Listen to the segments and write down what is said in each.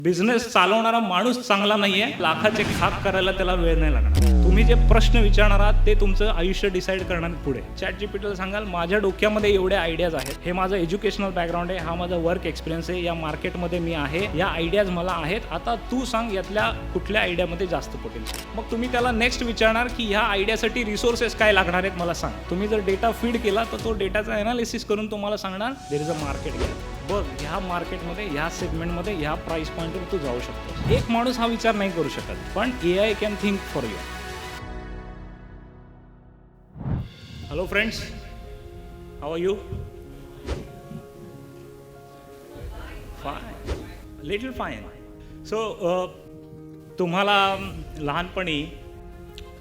Business चालवणारा माणूस चांगला नाहीये, लाखाचे खाप करायला त्याला वेळ नाही लागणार. तुम्ही जे प्रश्न विचारणार आहात ते तुमचं आयुष्य डिसाईड करणार पुढे. ChatGPTला सांगाल माझ्या डोक्यामध्ये एवढे आयडियाज आहेत, हे माझं एज्युकेशनल बॅकग्राऊंड आहे, हा माझा वर्क एक्सपिरियन्स आहे, या मार्केटमध्ये मी आहे, या आयडियाज मला आहेत, आता तू सांग यातल्या कुठल्या आयडियामध्ये जास्त पोटेन्शियल. मग तुम्ही त्याला नेक्स्ट विचारणार की ह्या आयडियासाठी रिसोर्सेस काय लागणार आहेत मला सांग. तुम्ही जर डेटा फीड केला तर तो डेटाचा एनालिसिस करून तुम्हाला सांगणार there is a market gap. बघ ह्या मार्केटमध्ये, ह्या सेगमेंटमध्ये, ह्या प्राइस पॉईंटवर तू जाऊ शकतो. एक माणूस हा विचार नाही करू शकत, पण AI can think for you. Hello friends, how are you? Fine, little fine. So तुम्हाला लहानपणी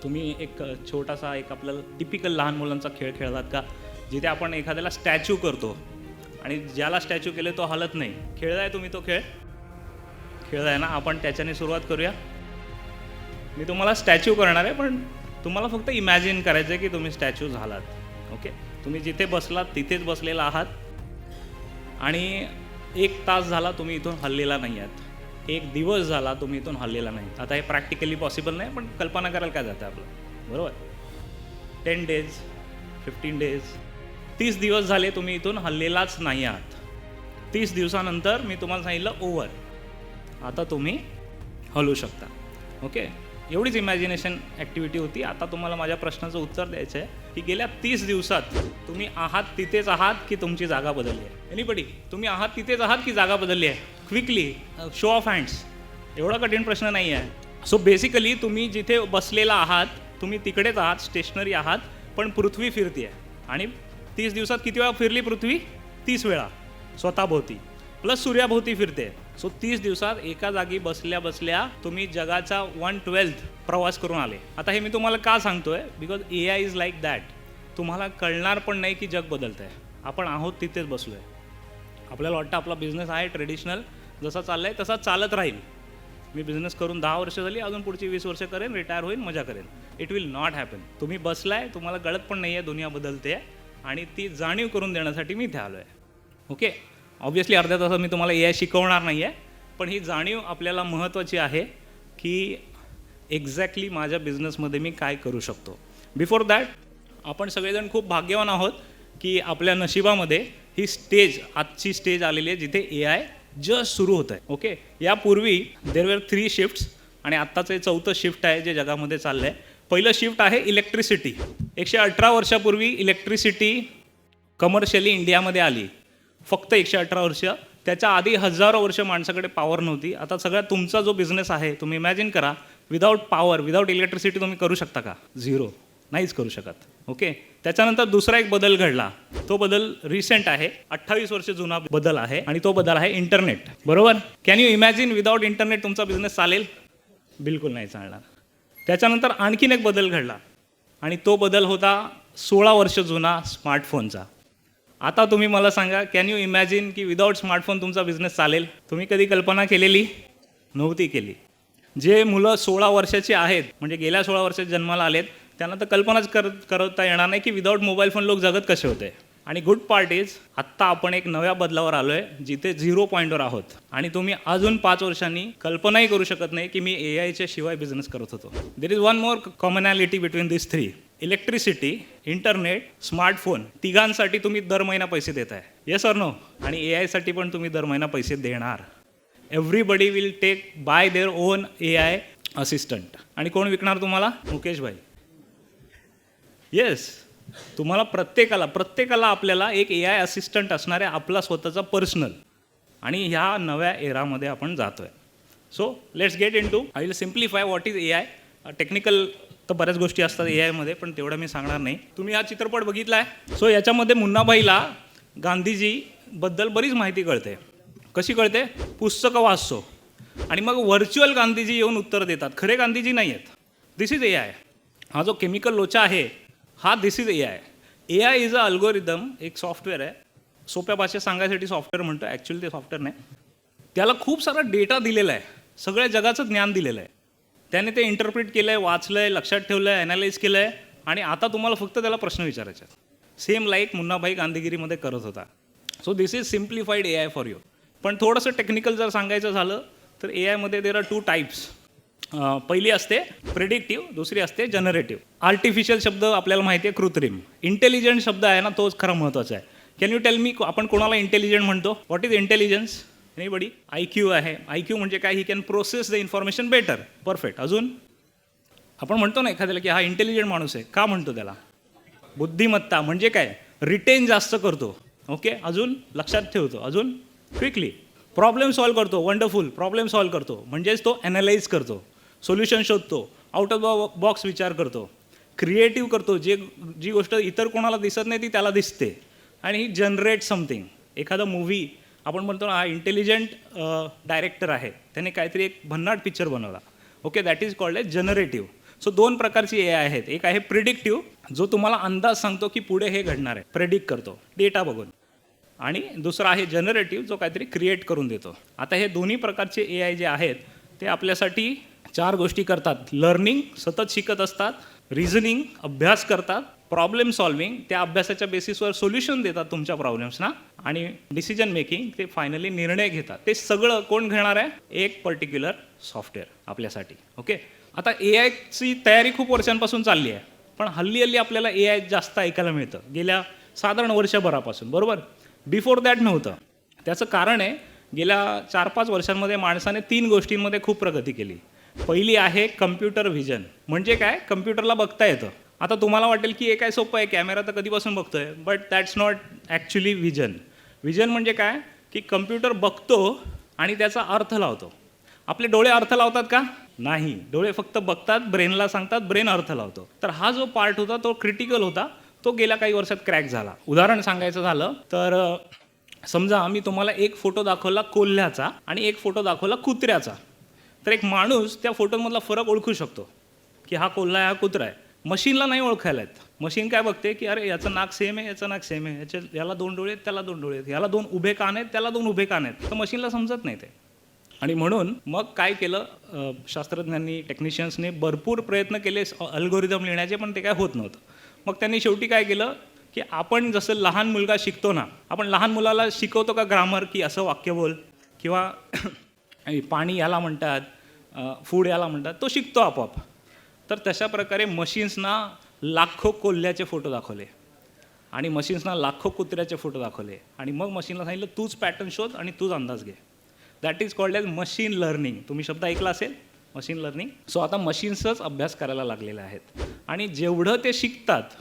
तुम्ही एक छोटासा एक आपल्याला टिपिकल लहान मुलांचा खेळ खेळलात का, जिथे आपण एखाद्याला स्टॅच्यू करतो आणि ज्याला स्टॅच्यू केले तो हलत नाही. खेळलाय तुम्ही तो खेळ? खेळलाय ना. आपण त्याच्याने सुरुवात करूया. मी तुम्हाला स्टॅच्यू करणार आहे, पण तुम्हाला फक्त इमॅजिन करायचं आहे की तुम्ही स्टॅच्यू झालात. ओके, तुम्ही जिथे बसलात तिथेच बसलेला आहात आणि 1 तास झाला तुम्ही इथून हललेला नाही आहात, 1 दिवस झाला तुम्ही इथून हललेला नाही. आता हे प्रॅक्टिकली पॉसिबल नाही, पण कल्पना करायला काय जातं आपलं, बरोबर? 10 डेज, 15 डेज, 30 दिवस झाले तुम्ही इथून हललेलाच नाही आहात. 30 दिवसानंतर मी तुम्हाला सांगितलं ओव्हर, आता तुम्ही हलू शकता. ओके, एवढीच इमॅजिनेशन ॲक्टिव्हिटी होती. आता तुम्हाला माझ्या प्रश्नाचं उत्तर द्यायचं आहे की गेल्या 30 दिवसात तुम्ही आहात तिथेच आहात की तुमची जागा बदलली आहे? एनीबडी, तुम्ही आहात तिथेच आहात की जागा बदलली आहे? Quickly, show off hands. एवढा कठीण प्रश्न नाही आहे. सो बेसिकली तुम्ही जिथे बसलेला आहात तुम्ही तिकडेच आहात, स्टेशनरी आहात, पण पृथ्वी फिरते आहे. आणि 30 दिवसात किती वेळा फिरली पृथ्वी? 30 वेळा स्वतःभोवती, प्लस सूर्याभोवती फिरते. सो 30 दिवसात एका जागी बसल्या बसल्या तुम्ही जगाचा 1/12 प्रवास करून आले. आता हे मी तुम्हाला का सांगतोय? Because AI is like that. तुम्हाला कळणार पण नाही की जग बदलतं आहे. आपण आहोत तिथेच बसलो आहे. आपल्याला वाटतं आपला बिझनेस आहे ट्रेडिशनल, जसा चालला आहे तसा चालत राहील. मी बिझनेस करून 10 वर्ष झाली, अजून पुढची 20 वर्ष करेन, रिटायर होईन, मजा करेन. It will not happen. तुम्ही बसलाय, तुम्हाला कळत पण नाही आहे दुनिया बदलते आहे, आणि ती जाणीव करून देण्यासाठी मी इथे आलो आहे. ओके, ऑब्व्हियसली अर्ध्या तासात मी तुम्हाला AI शिकवणार नाही आहे, पण ही जाणीव आपल्याला महत्त्वाची आहे की एक्झॅक्टली माझ्या बिझनेसमध्ये मी काय करू शकतो. बिफोर दॅट, आपण सगळेजण खूप भाग्यवान आहोत की आपल्या नशिबामध्ये ही स्टेज, आजची स्टेज आलेली आहे जिथे AI जस्ट सुरू होत आहे. ओके, यापूर्वी देर वर 3 शिफ्ट्स आणि आत्ताचं 4थं शिफ्ट आहे जे जगामध्ये चाललं आहे. पहिलं शिफ्ट आहे इलेक्ट्रिसिटी. 118 वर्षापूर्वी इलेक्ट्रिसिटी कमर्शियली इंडियामध्ये आली. फक्त 118 वर्ष. त्याच्या आधी हजारो वर्ष माणसाकडे पॉवर नव्हती. आता सगळ्यात तुमचा जो बिझनेस आहे, तुम्ही इमॅजिन करा, विदाऊट पॉवर, विदाऊट इलेक्ट्रिसिटी तुम्ही करू शकता का? 0, नाहीच करू शकत. ओके, त्याच्यानंतर दुसरा एक बदल घडला. तो बदल रिसेंट आहे, 28 वर्ष जुना बदल आहे, आणि तो बदल आहे इंटरनेट. बरोबर? Can you imagine without internet तुमचा बिझनेस चालेल? बिलकुल नाही चालणार. त्याच्यानंतर आणखीन एक बदल घडला, आणि तो बदल होता 16 वर्ष जुना स्मार्टफोनचा. आता तुम्ही मला सांगा, कॅन यू इमॅजिन की विदाऊट स्मार्टफोन तुमचा बिझनेस चालेल? तुम्ही कधी कल्पना केलेली नव्हती केली. जे मुलं 16 वर्षाची आहेत, म्हणजे गेल्या 16 वर्षात जन्माला आलेत, त्यांना तर कल्पनाच करता येणार नाही की विदाऊट मोबाईल फोन लोक जगत कसे होते. आणि गुड पार्ट इज, आत्ता आपण एक नव्या बदलावर आलो आहे जिथे 0 पॉईंटवर आहोत, आणि तुम्ही अजून 5 वर्षांनी कल्पनाही करू शकत नाही की मी AIच्या शिवाय बिझनेस करत होतो. There is one more commonality between this 3. Electricity, internet, smartphone, तिघांसाठी तुम्ही दर महिना पैसे देत आहे. Yes or no? आणि AIसाठी पण तुम्ही दर महिना पैसे देणार. Everybody will take buy their own AI assistant. आणि कोण विकणार तुम्हाला? मुकेश भाई. येस, तुम्हाला प्रत्येकाला आपल्याला एक AI असिस्टंट असणार आहे, आपला स्वतःचा पर्सनल. आणि ह्या नव्या एरामध्ये आपण जातो आहे. So let's get into, I will simplify what is AI. Technical तर बऱ्याच गोष्टी असतात AIमध्ये, पण तेवढं मी सांगणार नाही. तुम्ही हा चित्रपट बघितला आहे? सो याच्यामध्ये मुन्नाभाईला गांधीजीबद्दल बरीच माहिती कळते. कशी कळते? पुस्तकं वाचतो आणि मग व्हर्च्युअल गांधीजी येऊन उत्तर देतात. खरे गांधीजी नाही आहेत. This is AI. हा जो केमिकल लोचा आहे, हा this is AI. AI is a algorithm, एक सॉफ्टवेअर आहे. सोप्या भाषेत सांगायसाठी सॉफ्टवेअर म्हणतो, ॲक्च्युअली ते सॉफ्टवेअर नाही. त्याला खूप सारा डेटा दिलेला आहे, सगळ्या जगाचं ज्ञान दिलेलं आहे. त्याने ते इंटरप्रिट केलं आहे, वाचलं आहे, लक्षात ठेवलं आहे, ॲनालाइज केलं आहे, आणि आता तुम्हाला फक्त त्याला प्रश्न विचारायचे आहेत. सेम लाईक मुन्नाभाई गांधीगिरीमध्ये करत होता. So this is simplified AI for you. पण थोडंसं टेक्निकल जर सांगायचं झालं तर ए आयमध्ये देर आर 2 टाईप्स. पहिली असते प्रिडिक्टिव्ह, दुसरी असते जनरेटिव्ह. आर्टिफिशियल शब्द आपल्याला माहिती आहे कृत्रिम. इंटेलिजंट शब्द आहे ना, तोच खरा महत्त्वाचा आहे. कॅन यू टेल मी आपण कोणाला इंटेलिजंट म्हणतो? What is intelligence? Anybody? IQ आहे. IQ म्हणजे काय? He can process the information better. Perfect. अजून आपण म्हणतो ना एखाद्याला की हा इंटेलिजंट माणूस आहे. का म्हणतो त्याला? बुद्धिमत्ता म्हणजे काय? रिटेन जास्त करतो. ओके. अजून लक्षात ठेवतो. अजून क्विकली प्रॉब्लेम सॉल्व्ह करतो. वंडरफुल. प्रॉब्लेम सॉल्व्ह करतो म्हणजेच तो ॲनालाइज करतो, सोल्युशन शोधतो, आउट ऑफ बॉक्स विचार करतो, क्रिएटिव्ह करतो. जी गोष्ट इतर कोणाला दिसत नाही ती त्याला दिसते. आणि ही जनरेट समथिंग. एखादा मूव्ही आपण म्हणतो ना हा इंटेलिजंट डायरेक्टर आहे, त्याने काहीतरी एक भन्नाट पिक्चर बनवला. Okay. That is called as generative. So 2 प्रकारची ए आय आहेत. एक आहे प्रिडिक्टिव्ह, जो तुम्हाला अंदाज सांगतो की पुढे हे घडणार आहे, प्रेडिक्ट करतो डेटा बघून. आणि दुसरा आहे जनरेटिव्ह, जो काहीतरी क्रिएट करून देतो. आता हे दोन्ही प्रकारचे ए आय जे आहेत ते आपल्यासाठी 4 गोष्टी करतात. लर्निंग, सतत शिकत असतात. रिझनिंग, अभ्यास करतात. प्रॉब्लेम सॉल्विंग, त्या अभ्यासाच्या बेसिसवर सोल्युशन देतात तुमच्या प्रॉब्लेम्सना. आणि डिसिजन मेकिंग, ते फायनली निर्णय घेतात. ते सगळं कोण घेणार आहे? एक पर्टिक्युलर सॉफ्टवेअर आपल्यासाठी. ओके. आता ए आयची तयारी खूप वर्षांपासून चालली आहे, पण हल्ली आपल्याला ए आय जास्त ऐकायला मिळतं गेल्या साधारण वर्षभरापासून. बरोबर. बिफोर दॅट नव्हतं. त्याचं कारण आहे गेल्या 4-5 वर्षांमध्ये माणसाने 3 गोष्टींमध्ये खूप प्रगती केली. पहिली आहे कम्प्युटर व्हिजन. म्हणजे काय? कम्प्युटरला बघता येतं. आता तुम्हाला वाटेल की हे काय सोपं आहे, कॅमेरा तर कधीपासून बघतोय. But that's not actually vision. Vision म्हणजे काय? की कम्प्युटर बघतो आणि त्याचा अर्थ लावतो. आपले डोळे अर्थ लावतात का? नाही. डोळे फक्त बघतात, ब्रेनला सांगतात, ब्रेन अर्थ लावतो. तर हा जो पार्ट होता तो क्रिटिकल होता, तो गेल्या काही वर्षात क्रॅक झाला. उदाहरण सांगायचं झालं तर समजा मी तुम्हाला एक फोटो दाखवला कोल्ह्याचा आणि एक फोटो दाखवला कुत्र्याचा. तर एक माणूस त्या फोटोमधला फरक ओळखू शकतो की हा कोल्हा आहे, हा कुत्रा आहे. मशीनला नाही ओळखायला आहेत. मशीन काय बघते की अरे याचं नाक सेम आहे, याचं नाक सेम आहे, याला 2 डोळे आहेत, त्याला 2 डोळे आहेत, याला 2 उभे कान आहेत, त्याला 2 उभे कान आहेत. तर मशीनला समजत नाही ते. आणि म्हणून मग काय केलं शास्त्रज्ञांनी, टेक्निशियन्सने भरपूर प्रयत्न केले अल्गोरिदम लिहिण्याचे, पण ते काय होत नव्हतं. मग त्यांनी शेवटी काय केलं की आपण जसं लहान मुलगा शिकतो ना, आपण लहान मुलाला शिकवतो का ग्रामर की असं वाक्य बोल किंवा पाणी याला म्हणतात, फूड याला म्हणतात, तो शिकतो आपोआप. तर तशा प्रकारे मशीन्सना लाखो कोल्ह्याचे फोटो दाखवले आणि मशीन्सना लाखो कुत्र्याचे फोटो दाखवले आणि मग मशीनला सांगितलं तूच पॅटर्न शोध आणि तूच अंदाज घे. That is called as machine learning. तुम्ही शब्द ऐकला असेल, मशीन लर्निंग. सो आता मशीन्सच अभ्यास करायला लागलेले आहेत आणि जेवढं ते शिकतात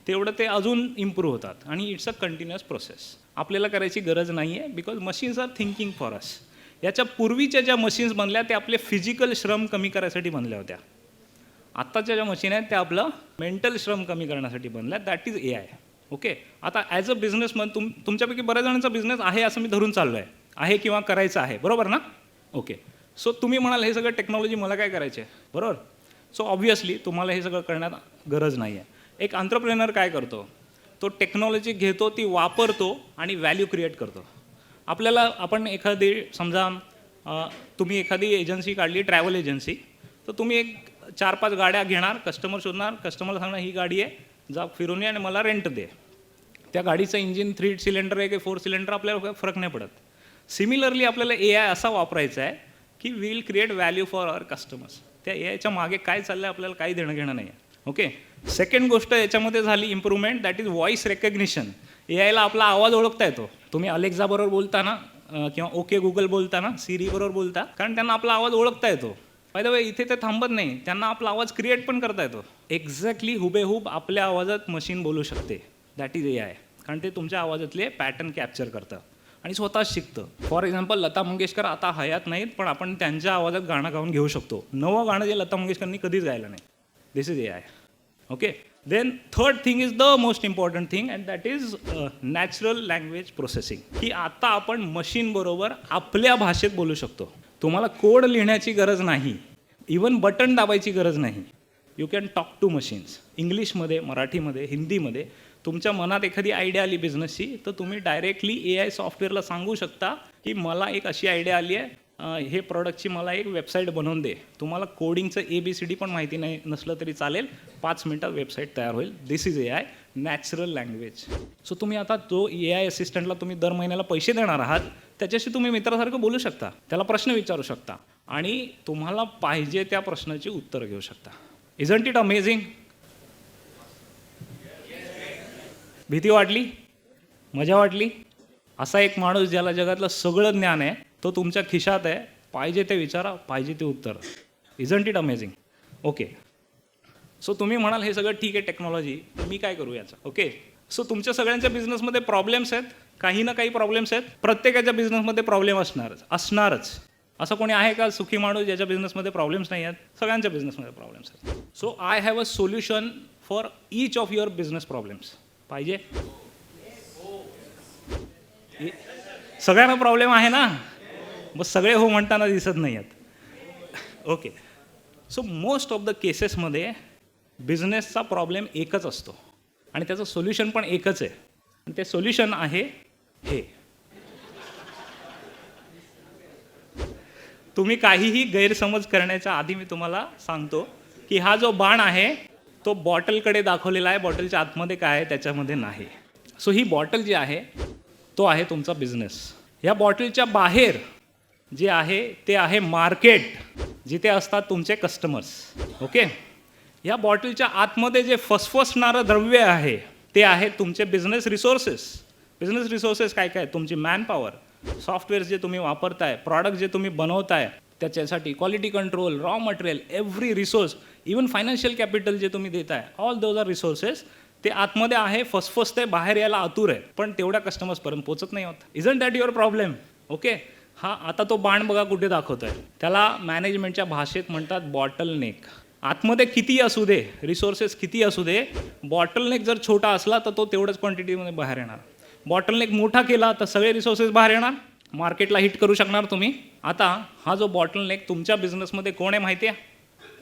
तेवढं ते अजून इम्प्रूव्ह होतात आणि इट्स अ कंटिन्युअस प्रोसेस. आपल्याला करायची गरज नाही आहे because machines are thinking for us. याच्या पूर्वीच्या ज्या मशीन्स बनल्या त्या आपले फिजिकल श्रम कमी करायसाठी बनल्या होत्या. आत्ताच्या ज्या मशीन आहेत त्या आपलं मेंटल श्रम कमी करण्यासाठी बनल्या. That is A I. Okay. आता ॲज अ बिझनेसमन तुमच्यापैकी बऱ्याच जणांचा बिझनेस आहे असं मी धरून चाललो आहे किंवा करायचं आहे. बरोबर ना? ओके. सो तुम्ही म्हणाल हे सगळं टेक्नॉलॉजी मला काय करायचे आहे, बरोबर. सो ऑब्व्हियसली तुम्हाला हे सगळं करण्यात गरज नाही आहे. एक एंटरप्रेनर काय करतो? तो टेक्नॉलॉजी घेतो, ती वापरतो आणि व्हॅल्यू क्रिएट करतो. आपण एखादी समजा तुम्ही एखादी एजन्सी काढली, ट्रॅव्हल एजन्सी, तर तुम्ही एक 4-5 गाड्या घेणार, कस्टमर शोधणार, कस्टमरला सांगणार ही गाडी आहे, जा फिरून ये आणि मला रेंट दे. त्या गाडीचं इंजिन 3 सिलेंडर आहे की 4 सिलेंडर आपल्याला फरक नाही पडत. सिमिलरली आपल्याला ए आय असा वापरायचा आहे की will create value for our customers. त्या ए आयच्या मागे काय चाललं आहे आपल्याला काही देणं घेणं नाही आहे. ओके. सेकंड गोष्ट याच्यामध्ये झाली improvement, that is voice recognition. ए आयला आपला आवाज ओळखता येतो. तुम्ही अलेक्झा बरोबर बोलताना किंवा ओके गुगल बोलताना, सिरी बरोबर बोलता, कारण त्यांना आपला आवाज ओळखता येतो. बाय द वे इथे ते थांबत नाही, त्यांना आपला आवाज क्रिएट पण करता येतो. एक्झॅक्टली हुबेहूब आपल्या आवाजात मशीन बोलू शकते. That is A I. कारण ते तुमच्या आवाजातले पॅटर्न कॅप्चर करतं आणि स्वतःच शिकतं. फॉर एक्झाम्पल लता मंगेशकर आता हयात नाहीत, पण आपण त्यांच्या आवाजात गाणं गाऊन घेऊ शकतो. नवं गाणं जे लता मंगेशकरनी कधीच गायलं नाही. This is A I. Okay. Then third thing is the most important thing and that is natural language processing. की आता आपण मशीनबरोबर आपल्या भाषेत बोलू शकतो. तुम्हाला कोड लिहिण्याची गरज नाही, इवन बटन दाबायची गरज नाही. You can talk to machines. इंग्लिशमध्ये, मराठीमध्ये, हिंदीमध्ये. तुमच्या मनात एखादी आयडिया आली बिझनेसची, तर तुम्ही डायरेक्टली ए आय सॉफ्टवेअरला सांगू शकता की मला एक अशी आयडिया आली आहे, हे प्रॉडक्टची मला एक वेबसाईट बनवून दे. तुम्हाला कोडिंगचं ABCD पण माहिती नाही नसलं तरी चालेल, 5 मिनिटात वेबसाईट तयार होईल. This is A I, natural language. So तुम्ही आता जो ए आय असिस्टंटला तुम्ही दर महिन्याला पैसे देणार आहात, त्याच्याशी तुम्ही मित्रासारखं बोलू शकता, त्याला प्रश्न विचारू शकता आणि तुम्हाला पाहिजे त्या प्रश्नाची उत्तर घेऊ शकता. Isn't it amazing? भीती वाटली? मजा वाटली? असा एक माणूस ज्याला जगातलं सगळं ज्ञान आहे, तो तुमच्या खिशात आहे, पाहिजे ते विचारा, पाहिजे ते उत्तर. Isn't it amazing? Okay, so तुम्ही म्हणाल हे सगळं ठीक आहे टेक्नॉलॉजी, मी काय करू याचं? ओके, सो तुमच्या सगळ्यांच्या बिझनेसमध्ये प्रॉब्लेम्स आहेत, काही ना काही प्रॉब्लेम्स आहेत. प्रत्येकाच्या बिझनेसमध्ये प्रॉब्लेम असणारच. असं कोणी आहे का सुखी माणूस ज्याच्या बिझनेसमध्ये प्रॉब्लेम्स नाही आहेत? सगळ्यांच्या बिझनेसमध्ये प्रॉब्लेम्स आहेत. So I have a solution for each of your business problems. पाहिजे? सगळ्यांना प्रॉब्लेम आहे ना? मग सगळे हो म्हणताना दिसत नाही आहेत. Okay, so most of the केसेसमध्ये बिझनेसचा प्रॉब्लेम एकच असतो आणि त्याचं सोल्युशन पण एकच आहे. आणि ते सोल्युशन आहे हे. तुम्ही काहीही गैरसमज करण्याच्या आधी मी तुम्हाला सांगतो की हा जो बाण आहे तो बॉटलकडे दाखवलेला आहे. बॉटलच्या आतमध्ये काय आहे त्याच्यामध्ये नाही. सो ही बॉटल जी आहे तो आहे तुमचा बिझनेस. या बॉटलच्या बाहेर जे आहे ते आहे मार्केट, जिथे असतात तुमचे कस्टमर्स. ओके, या बॉटलच्या आतमध्ये जे फसफसणारं द्रव्य आहे ते आहे तुमचे बिझनेस रिसोर्सेस. बिझनेस रिसोर्सेस काय काय? तुमची मॅनपॉवर, सॉफ्टवेअर्स जे तुम्ही वापरताय, प्रॉडक्ट जे तुम्ही बनवताय त्याच्यासाठी, quality control, raw material, every resource, even financial capital जे तुम्ही देताय, ऑल दोज आर रिसोर्सेस. ते आतमध्ये आहे, फसफसते, बाहेर यायला आतुर आहे, पण तेवढ्या कस्टमर्सपर्यंत पोहोचत नाही होत. Isn't that your problem? Okay, हा आता तो बाण बघा कुठे दाखवतोय. त्याला मॅनेजमेंटच्या भाषेत म्हणतात बॉटल नेक. आतमध्ये किती असू दे, रिसोर्सेस किती असू दे, बॉटलनेक जर छोटा असला तर तो तेवढंच क्वांटिटीमध्ये बाहेर येणार. बॉटलनेक मोठा केला तर सगळे रिसोर्सेस बाहेर येणार, मार्केटला हिट करू शकणार तुम्ही. आता हा जो बॉटलनेक तुमच्या बिझनेसमध्ये कोण आहे माहिती आहे?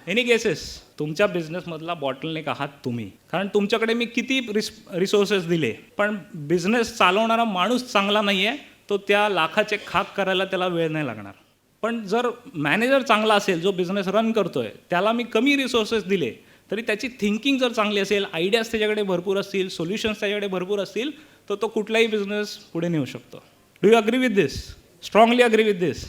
Any cases? तुमच्या बिझनेसमधला बॉटलनेक आहात तुम्ही. कारण तुमच्याकडे मी किती रिसोर्सेस दिले, पण बिझनेस चालवणारा माणूस चांगला नाही आहे, तो त्या लाखाचे खाक करायला त्याला वेळ नाही लागणार. पण जर मॅनेजर चांगला असेल, जो बिझनेस रन करतोय, त्याला मी कमी रिसोर्सेस दिले तरी त्याची थिंकिंग जर चांगली असेल, आयडियाज त्याच्याकडे भरपूर असतील, सोल्युशन्स त्याच्याकडे भरपूर असतील, तर तो कुठलाही बिझनेस पुढे नेऊ शकतो. Do you agree with this? Strongly agree with this?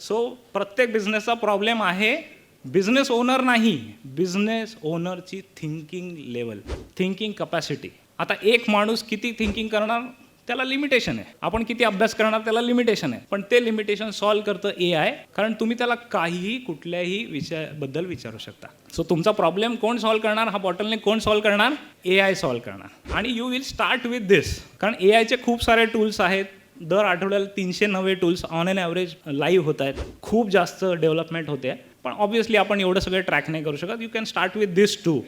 So प्रत्येक बिझनेसचा प्रॉब्लेम आहे बिझनेस ओनर नाही, बिझनेस ओनरची थिंकिंग लेवल, थिंकिंग कपॅसिटी. आता एक माणूस किती थिंकिंग करणार त्याला लिमिटेशन आहे, आपण किती अभ्यास करणार त्याला लिमिटेशन आहे, पण ते लिमिटेशन सॉल्व्ह करतं AI, कारण तुम्ही त्याला काहीही कुठल्याही विषयाबद्दल विचारू शकता. सो तुमचा प्रॉब्लेम कोण सॉल्व्ह करणार? हा बॉटलने कोण सॉल्व्ह करणार? AI सॉल्व्ह करणार. आणि यू विल स्टार्ट विथ दिस, कारण AIचे खूप सारे टूल्स आहेत. दर आठवड्याला 300 नवे tools on an average live होत आहेत. खूप जास्त डेव्हलपमेंट होते, पण ऑब्व्हियसली आपण एवढं सगळं ट्रॅक नाही करू शकत. You can start with this two.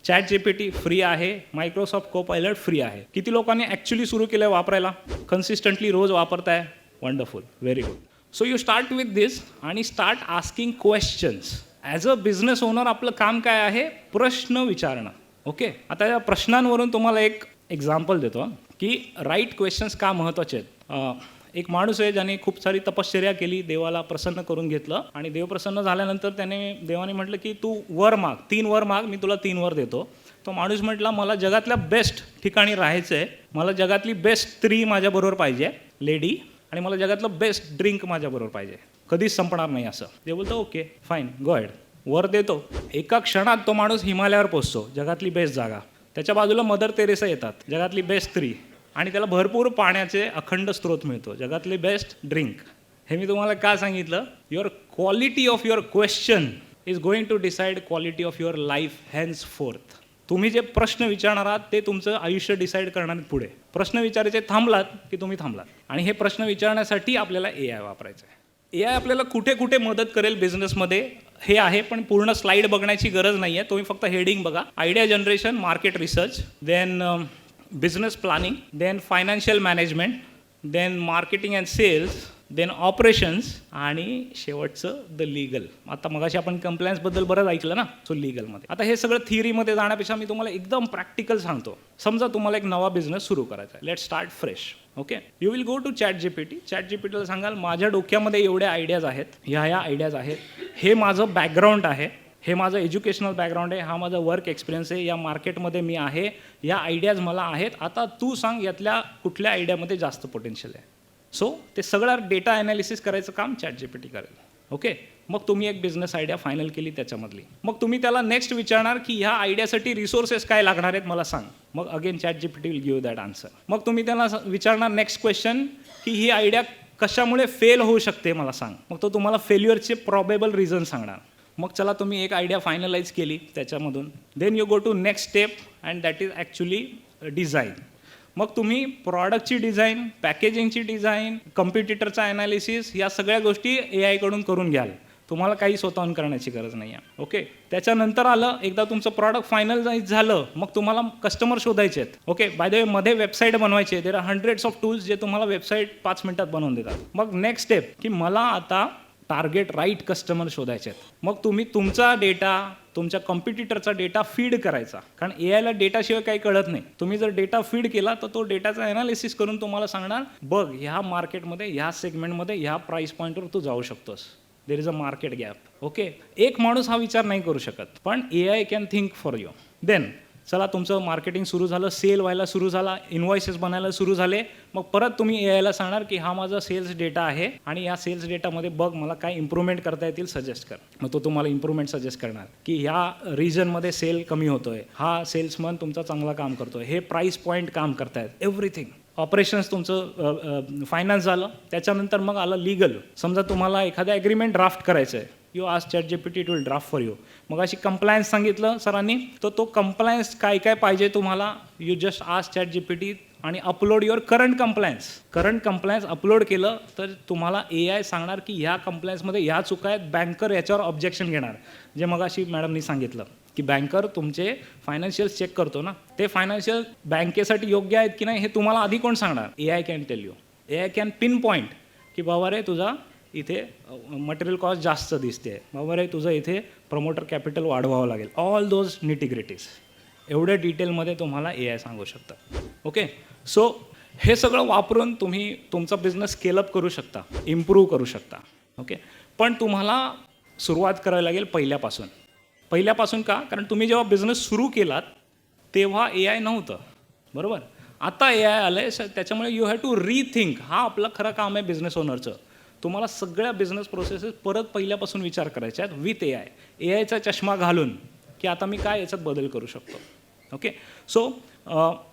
ChatGPT free आहे, मायक्रोसॉफ्ट कोपायलट फ्री आहे. किती लोकांनी ॲक्च्युली सुरू केलं आहे वापरायला? कन्सिस्टंटली रोज वापरताय? Wonderful, very good. So you start with this आणि start asking questions. As a business owner आपलं काम काय आहे? प्रश्न विचारणं. ओके, आता या प्रश्नांवरून तुम्हाला एक एक्झाम्पल देतो की राईट क्वेश्चन्स का महत्त्वाचे आहेत. एक माणूस आहे ज्याने खूप सारी तपश्चर्या केली, देवाला प्रसन्न करून घेतलं आणि देव प्रसन्न झाल्यानंतर देवाने म्हटलं की तू वर माग, 3 वर माग, मी तुला 3 वर देतो. तो माणूस म्हटला मला जगातल्या बेस्ट ठिकाणी राहायचं आहे, मला जगातली बेस्ट स्त्री माझ्याबरोबर पाहिजे, लेडी, आणि मला जगातलं बेस्ट ड्रिंक माझ्याबरोबर पाहिजे, कधीच संपणार नाही असं. ते बोलतो ओके फाईन, गो अहेड, वर देतो. एका क्षणात तो माणूस हिमालयावर पोचतो, जगातली बेस्ट जागा. त्याच्या बाजूला मदर तेरेसा येतात, जगातली बेस्ट स्त्री, आणि त्याला भरपूर पाण्याचे अखंड स्रोत मिळतो, जगातले बेस्ट ड्रिंक. हे मी तुम्हाला का सांगितलं? Your quality of your question is going to decide quality of your life henceforth. तुम्ही जे प्रश्न विचारणार आहात ते तुमचं आयुष्य डिसाईड करणार पुढे. प्रश्न विचारायचे थांबलात की तुम्ही थांबलात. आणि हे प्रश्न विचारण्यासाठी आपल्याला AI वापरायचं आहे. AI आपल्याला कुठे कुठे मदत करेल बिझनेसमध्ये हे आहे, पण पूर्ण स्लाईड बघण्याची गरज नाही आहे. तुम्ही फक्त हेडिंग बघा. Idea generation, market research, then business planning, then financial management, then marketing and sales, then operations, आणि शेवटचं द लीगल. आता मगाशी आपण कंप्लायन्सबद्दल बरंच ऐकलं ना, सो लीगलमध्ये. आता हे सगळं थिअरीमध्ये जाण्यापेक्षा मी तुम्हाला एकदम प्रॅक्टिकल सांगतो. समजा तुम्हाला एक नवा बिझनेस सुरू करायचा आहे, let start fresh. Okay, you will go to ChatGPTला सांगाल माझ्या डोक्यामध्ये एवढ्या आयडियाज आहेत, ह्या आयडियाज आहेत, हे माझं बॅकग्राऊंड आहे, हे माझं एज्युकेशनल बॅकग्राऊंड आहे, हा माझा वर्क एक्सपिरियन्स आहे, या मार्केटमध्ये मी आहे, या आयडियाज मला आहेत. आता तू सांग यातल्या कुठल्या आयडियामध्ये जास्त पोटेन्शियल आहे. सो ते सगळं डेटा ॲनालिसिस करायचं काम ChatGPT करेल. ओके, मग तुम्ही एक बिझनेस आयडिया फायनल केली त्याच्यामधली. मग तुम्ही त्याला नेक्स्ट विचारणार की ह्या आयडियासाठी रिसोर्सेस काय लागणार आहेत मला सांग. मग again ChatGPT will give that answer. मग तुम्ही त्याला विचारणार नेक्स्ट क्वेश्चन की ही आयडिया कशामुळे फेल होऊ शकते मला सांग. मग तो तुम्हाला फेल्युअरचे प्रॉबेबल रिझन सांगणार. मग चला तुम्ही एक आयडिया फायनलाइज केली त्याच्यामधून. Then you go to next step and that is actually design. मग तुम्ही प्रॉडक्टची डिझाईन, पॅकेजिंगची डिझाईन, कॉम्पिटिटरचा ॲनालिसिस या सगळ्या गोष्टी AI कडून करून घ्याल. तुम्हाला काही स्वतःहून करण्याची गरज नाही आहे. ओके, त्याच्यानंतर आलं एकदा तुमचं प्रॉडक्ट फायनलाइज झालं मग तुम्हाला कस्टमर शोधायचे आहेत. ओके, बाय द वे मध्ये वेबसाईट बनवायची. There are hundreds of tools जे तुम्हाला वेबसाईट 5 मिनिटात बनवून देतात. मग नेक्स्ट स्टेप की मला आता टार्गेट राईट कस्टमर शोधायचे आहेत. मग तुम्ही तुमचा डेटा, तुमच्या कॉम्पिटिटरचा डेटा फीड करायचा. कारण AIला डेटाशिवाय काही कळत नाही. तुम्ही जर डेटा फीड केला तर तो डेटाचा ॲनालिसिस करून तुम्हाला सांगणार बघ ह्या मार्केटमध्ये, ह्या सेगमेंटमध्ये, ह्या प्राईस पॉईंटवर तू जाऊ शकतोस. There is a market gap. Okay, एक माणूस हा विचार नाही करू शकत पण AI can think for you. Then चला तुमचं मार्केटिंग सुरू झालं, सेल व्हायला सुरू झाला, इनवॉइसेस बनायला सुरू झाले. मग परत तुम्ही AIला सांगणार की हा माझा सेल्स डेटा आहे आणि या सेल्स डेटामध्ये बघ मला काय इम्प्रूव्हमेंट करता येतील सजेस्ट कर. मग तो तुम्हाला इम्प्रूव्हमेंट सजेस्ट करणार की ह्या रिजनमध्ये सेल कमी होतोय, हा सेल्समन तुमचा चांगला काम करतोय, हे प्राईस पॉईंट काम करतायत, एव्हरीथिंग. ऑपरेशन्स तुमचं फायनान्स झालं. त्याच्यानंतर मग आलं लिगल. समजा तुम्हाला एखादा ॲग्रीमेंट ड्राफ्ट करायचं आहे, you ask ChatGPT it will draft for you. मग अशी कंप्लायन्स सांगितलं सरांनी तर तो कंप्लायन्स काय काय पाहिजे तुम्हाला, यू जस्ट आस्क ChatGPT आणि upload your current compliance upload केलं तर तुम्हाला AI सांगणार की ह्या कंप्लायन्समध्ये ह्या चुका आहेत, बँकर याच्यावर ऑब्जेक्शन घेणार. जे मगाशी मॅडमनी सांगितलं की बँकर तुमचे फायनान्शियल चेक करतो ना, ते फायनान्शियल बँकेसाठी योग्य आहेत की नाही हे तुम्हाला आधी कोण सांगणार. AI can tell you. AI can pinpoint की बाबा रे तुझा इथे मटेरियल कॉस्ट जास्त दिसते, बाबा रे तुझं इथे प्रमोटर कॅपिटल वाढवावं लागेल. ऑल दोज निटिग्रिटीज एवढ्या डिटेलमध्ये तुम्हाला AI सांगू शकतं. ओके, सो हे सगळं वापरून तुम्ही तुमचा बिझनेस स्केलअप करू शकता, इम्प्रूव्ह करू शकता. ओके, पण तुम्हाला सुरुवात करावी लागेल पहिल्यापासून. का? कारण तुम्ही जेव्हा बिझनेस सुरू केलात तेव्हा AI नव्हतं, बरोबर. आता AI आलं आहे, त्याच्यामुळे यू हॅव टू रिथिंक. हा आपलं खरं काम आहे बिझनेस ओनरचं. तुम्हाला सगळ्या बिझनेस प्रोसेसेस परत पहिल्यापासून विचार करायचे आहेत विथ AIचा चष्मा घालून की आता मी काय याच्यात बदल करू शकतो. ओके, सो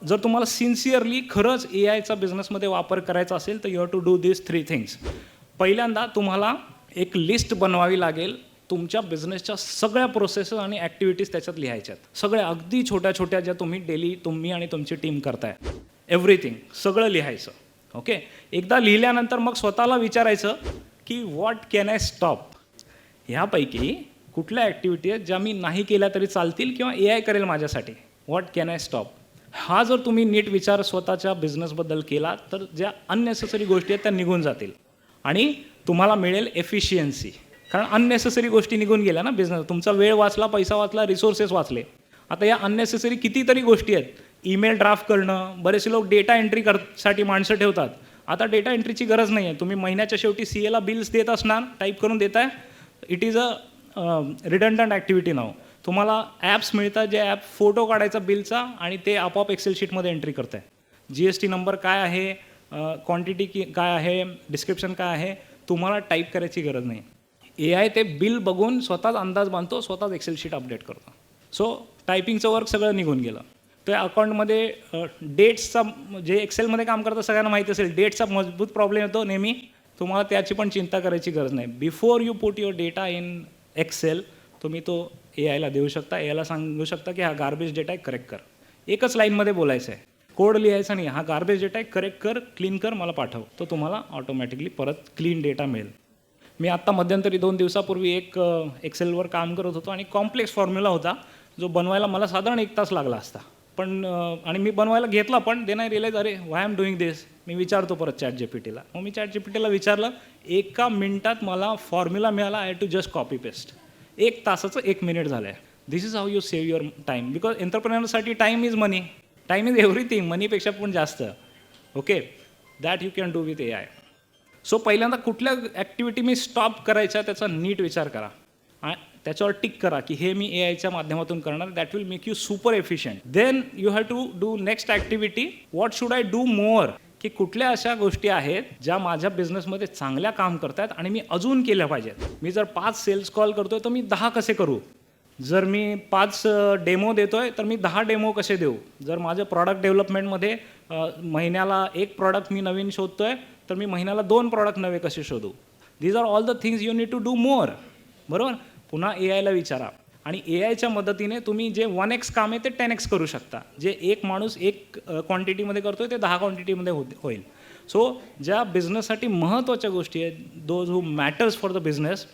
जर तुम्हाला सिन्सिअरली खरंच AIचा बिझनेसमध्ये वापर करायचा असेल तर you have to do this 3 things. पहिल्यांदा तुम्हाला एक लिस्ट बनवावी लागेल. तुमच्या बिझनेसच्या सगळ्या प्रोसेसेस आणि ॲक्टिव्हिटीज त्याच्यात लिहायच्यात. सगळ्या अगदी छोट्या ज्या तुम्ही आणि तुमची टीम करताय, एव्हरीथिंग सगळं लिहायचं. ओके, एकदा लिहिल्यानंतर मग स्वतःला विचारायचं की व्हॉट कॅन आय स्टॉप. ह्यापैकी कुठल्या ॲक्टिव्हिटी आहेत ज्या मी नाही केल्या तरी चालतील किंवा AI करेल माझ्यासाठी. What can I stop. हा जर तुम्ही नीट विचार स्वतःच्या बिझनेसबद्दल केला तर ज्या अननेसेसरी गोष्टी आहेत त्या निघून जातील आणि तुम्हाला मिळेल एफिशियन्सी. कारण अननेसेसरी गोष्टी निघून गेल्या ना बिझनेस. तुमचा वेळ वाचला, पैसा वाचला, रिसोर्सेस वाचले. आता या अननेसेसरी कितीतरी गोष्टी आहेत. ईमेल ड्राफ्ट करणं, बरेचसे लोक डेटा एंट्री साठी माणसं ठेवतात. आता डेटा एंट्रीची गरज नाही आहे. तुम्ही महिन्याच्या शेवटी CAला बिल्स देत असणार, टाईप करून देताय. It is a redundant activity नाव. तुम्हाला ॲप्स मिळतात जे ॲप फोटो काढायचा बिलचा आणि ते आपोआप एक्सेल शीटमध्ये एंट्री करताय. GST नंबर काय आहे, क्वांटिटी काय आहे, डिस्क्रिप्शन काय आहे, तुम्हाला टाईप करायची गरज नाही. AI ते बिल बघून स्वतःच अंदाज बांधतो, स्वतःच एक्सेल शीट अपडेट करतो. सो टायपिंगचं वर्क सगळं निघून गेलं. त्या अकाउंटमध्ये डेट्सचा, जे एक्सेलमध्ये काम करतं सगळ्यांना माहिती असेल, डेट्सचा मजबूत प्रॉब्लेम येतो नेहमी. तुम्हाला त्याची पण चिंता करायची गरज नाही. Before you put your data in Excel तुम्ही तो AIला देऊ शकता. AIला सांगू शकता की हा गार्बेज डेटा आहे, करेक्ट कर. एकच लाईनमध्ये बोलायचं आहे, कोड लिहायचा नाही. हा गार्बेज डेटा आहे, करेक्ट कर, क्लीन कर, मला पाठव. तो तुम्हाला ऑटोमॅटिकली परत क्लीन डेटा मिळेल. मी आत्ता मध्यंतरी 2 दिवसापूर्वी एक एक्सेलवर काम करत होतो आणि कॉम्प्लेक्स फॉर्म्युला होता जो बनवायला मला साधारण 1 तास लागला असता. पण आणि मी बनवायला घेतला पण देन आय रिअलाइज अरे वाय एम डुईंग दिस. मी विचारतो परत ChatGPTला. मग मी ChatGPTला विचारलं, 1 मिनिटात मला फॉर्म्युला मिळाला. I had to just copy paste. 1 तासाचं 1 मिनिट झालं आहे. This is how you save your time. Because एंटरप्रेनरसाठी time is money. Time is everything, मनीपेक्षा पण जास्त. Okay, that you can do with AI. So पहिल्यांदा कुठल्या ॲक्टिव्हिटी मी स्टॉप करायच्या त्याचा नीट विचार करा. त्याच्यावर टिक करा की हे मी AIच्या माध्यमातून करणार. That will make you super efficient. Then you have to do next activity. What should I do more. की कुठल्या अशा गोष्टी आहेत ज्या माझ्या बिझनेसमध्ये चांगल्या काम करतात आणि मी अजून केल्या पाहिजेत. मी जर 5 सेल्स कॉल करतोय तर मी 10 कसे करू. जर मी 5 डेमो देतोय तर मी 10 डेमो कसे देऊ. जर माझं प्रॉडक्ट डेव्हलपमेंटमध्ये महिन्याला 1 प्रॉडक्ट मी नवीन शोधतोय तर मी महिन्याला 2 प्रॉडक्ट नवे कसे शोधू. These are all the things you need to do more. बरोबर. पुन्हा AI ला विचारा आणि AIच्या मदतीने तुम्ही जे 1x काम आहे ते 10x करू शकता. जे एक माणूस 1 क्वांटिटीमध्ये करतोय ते 10 क्वांटिटीमध्ये होईल. सो ज्या बिझनेससाठी महत्त्वाच्या गोष्टी आहेत, those who matters for the business,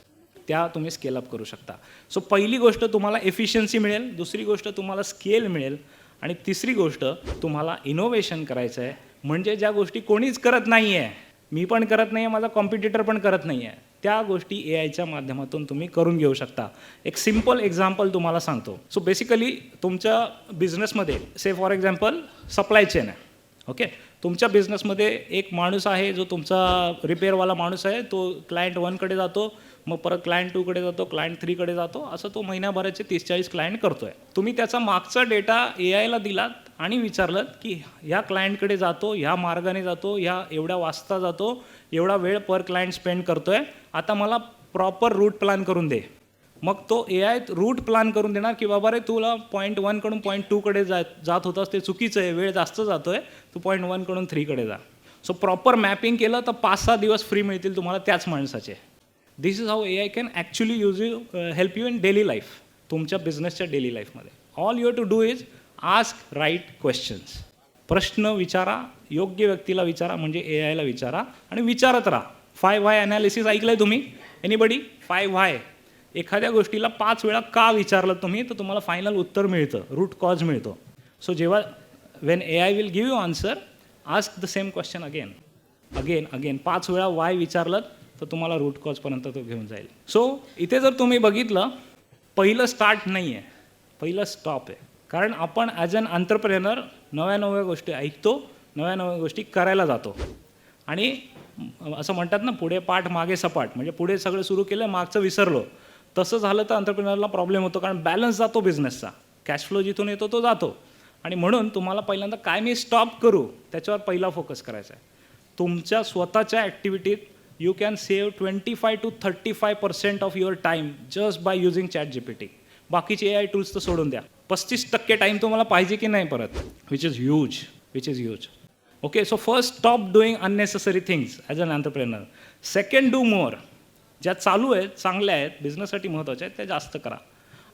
त्या तुम्ही स्केल अप करू शकता. सो पहिली गोष्ट तुम्हाला एफिशियन्सी मिळेल, दुसरी गोष्ट तुम्हाला स्केल मिळेल आणि तिसरी गोष्ट तुम्हाला इनोव्हेशन करायचं आहे. म्हणजे ज्या गोष्टी कोणीच करत नाही आहे, मी पण करत नाही आहे, माझा कॉम्पिटिटर पण करत नाही आहे, त्या गोष्टी AIच्या माध्यमातून तुम्ही करून घेऊ शकता. एक सिम्पल एक्झाम्पल तुम्हाला सांगतो. सो बेसिकली तुमच्या बिझनेसमध्ये से फॉर एक्झाम्पल सप्लाय चेन आहे. ओके. तुमच्या बिझनेसमध्ये एक माणूस आहे जो तुमचा रिपेअरवाला माणूस आहे. तो क्लायंट 1कडे जातो, मग परत क्लायंट 2कडे जातो, क्लायंट 3कडे जातो, असं तो महिन्याभराचे 30-40 क्लायंट करतो आहे. तुम्ही त्याचा मागचा डेटा AIला दिलात आणि विचारलं की ह्या क्लायंटकडे जातो, ह्या मार्गाने जातो, ह्या एवढ्या वाजता जातो, एवढा वेळ पर क्लायंट स्पेंड करतो आहे, आता मला प्रॉपर रूट प्लॅन करून दे. मग तो AI रूट प्लॅन करून देणार की बाबा रे तुला पॉईंट 1 कडून पॉईंट 2 कडे जात होतास ते चुकीचं आहे, वेळ जास्त जातोय, तू पॉईंट 1 कडून 3 कडे जा. सो प्रॉपर मॅपिंग केलं तर 5-6 दिवस फ्री मिळतील तुम्हाला त्याच माणसाचे. This is how AI can actually help you in daily life. तुमच्या बिझनेसच्या डेली लाईफमध्ये all you have to do is ask right questions. प्रश्न विचारा, योग्य व्यक्तीला विचारा, म्हणजे AIला विचारा आणि विचारत राहा. 5 why ॲनालिसिस ऐकलंय तुम्ही? एनीबडी? 5 why. एखाद्या गोष्टीला 5 वेळा का विचारलं तुम्ही तर तुम्हाला फायनल उत्तर मिळतं, रूट कॉज मिळतो. सो जेव्हा Wien AI will give you answer, ask the same question again 5 वेळा वाय विचारलं तर तुम्हाला रूट कॉजपर्यंत तो घेऊन जाईल. सो इथे जर तुम्ही बघितलं, पहिलं स्टार्ट नाही आहे, पहिलं स्टॉप आहे. कारण आपण ॲज अन एंटरप्रेनर नव्या गोष्टी ऐकतो, नव्या गोष्टी करायला जातो आणि असं म्हणतात ना, पुढे पाठ मागे सपाट, म्हणजे पुढे सगळं सुरू केलं, मागचं विसरलो. तसं झालं तर एंटरप्रेनरला प्रॉब्लेम होतो, कारण बॅलन्स जातो बिझनेसचा, कॅश फ्लो जिथून येतो तो जातो. आणि म्हणून तुम्हाला पहिल्यांदा काय मी स्टॉप करू त्याच्यावर पहिला फोकस करायचा आहे. तुमच्या स्वतःच्या ॲक्टिव्हिटीत you can save 25 to 35% of your time just by using ChatGPT. बाकीचे AI टूल्स तर सोडून द्या. 35% टाईम तुम्हाला पाहिजे की नाही परत, which is huge. Okay. So first stop doing unnecessary things as an entrepreneur. Second, do more. ज्या चालू आहेत, चांगल्या आहेत, बिझनेससाठी महत्त्वाच्या आहेत, त्या जास्त करा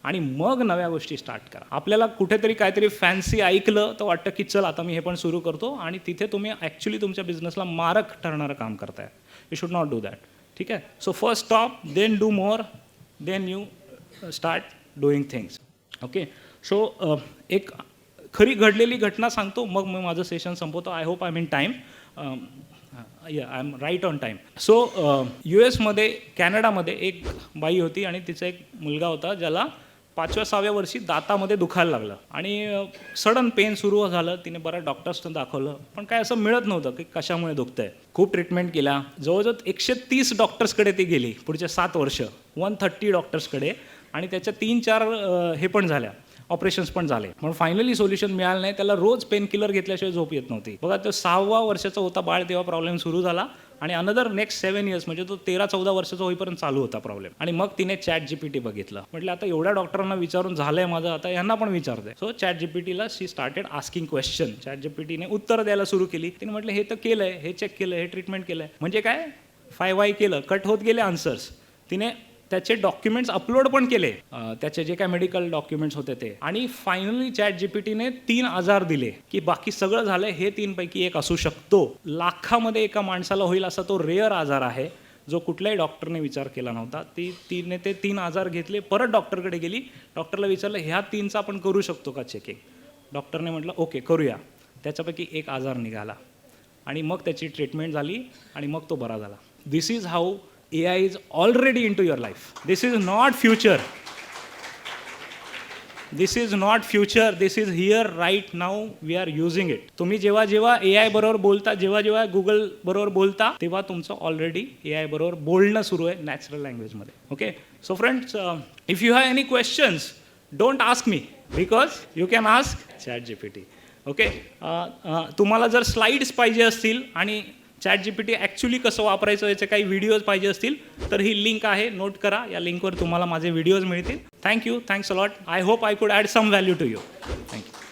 आणि मग नव्या गोष्टी स्टार्ट करा. आपल्याला कुठेतरी काहीतरी फॅन्सी ऐकलं तर वाटतं की चल आता मी हे पण सुरू करतो, आणि तिथे तुम्ही ॲक्च्युली तुमच्या बिझनेसला मारक ठरणारं काम करताय. You should not do that. ठीक आहे. So first stop, then do more, then you start doing things. Okay. सो एक खरी घडलेली घटना सांगतो, मग मी माझं सेशन संपवतो. I hope I am in time. I am right on time. So US कॅनडामध्ये एक बाई होती आणि तिचा एक मुलगा होता ज्याला 5व्या-6व्या वर्षी दातामध्ये दुखायला लागलं आणि सडन पेन सुरू झालं. तिने बऱ्याच डॉक्टर्सना दाखवलं, पण काय असं मिळत नव्हतं की कशामुळे दुखतंय. खूप ट्रीटमेंट केल्या, जवळजवळ 130 डॉक्टर्सकडे ती गेली पुढच्या 7 वर्ष, 130 डॉक्टर्सकडे, आणि त्याच्या 3-4 हे पण झाल्या, ऑपरेशन्स पण झाले, पण फायनली सोल्युशन मिळालं नाही. त्याला रोज पेन किलर घेतल्याशिवाय झोप येत नव्हती. बघा, तो 6व्या वर्षाचा होता बाळ तेव्हा प्रॉब्लेम सुरू झाला, आणि अनदर नेक्स्ट 7 years म्हणजे तो 13-14 वर्षाचा होईपर्यंत चालू होता प्रॉब्लेम. आणि मग तिने ChatGPT बघितलं. म्हटलं आता एवढ्या डॉक्टरांना विचारून झालंय माझं, आता यांना पण विचारते. सो ChatGPTला शी स्टार्टेड आस्किंग क्वेश्चन. ChatGPTने उत्तर द्यायला सुरू केली. तिने म्हटलं हे तर केलंय, हे चेक केलं, हे ट्रीटमेंट केलंय, म्हणजे काय 5 why केलं, कट होत गेले आन्सर्स. तिने त्याचे डॉक्युमेंट्स अपलोड पण केले, त्याचे जे काय मेडिकल डॉक्युमेंट्स होते ते, आणि फायनली ChatGPTने 3 आजार दिले की बाकी सगळं झालंय, हे 3 पैकी एक असू शकतो. लाखामध्ये एका माणसाला होईल असा तो रेअर आजार आहे जो कुठल्याही डॉक्टरने विचार केला नव्हता. तिने ते 3 आजार घेतले, परत डॉक्टरकडे गेली, डॉक्टरला विचारलं ह्या 3चा आपण करू शकतो का चेकिंग. डॉक्टरने म्हटलं ओके करूया. त्याच्यापैकी एक आजार निघाला आणि मग त्याची ट्रीटमेंट झाली आणि मग तो बरा झाला. This is how AI is already into your life. This is not future. This is not future. This is here right now. We are using it. तुम्ही जेव्हा AI बरोबर बोलता, जेव्हा Google बरोबर बोलता, तेव्हा तुमचं ऑलरेडी AI बरोबर बोलणं सुरू आहे नॅचरल लँग्वेजमध्ये. Okay. So friends, if you have any questions, don't ask me, because you can ask ChatGPT. Okay. तुम्हाला जर स्लाईड्स पाहिजे असतील आणि ChatGPT ॲक्च्युली कसं वापरायचं याचे काही व्हिडिओज पाहिजे असतील तर ही लिंक आहे, नोट करा. या लिंकवर तुम्हाला माझे व्हिडिओज मिळतील. Thank you, thanks a lot. I hope I could add some value to you. Thank you.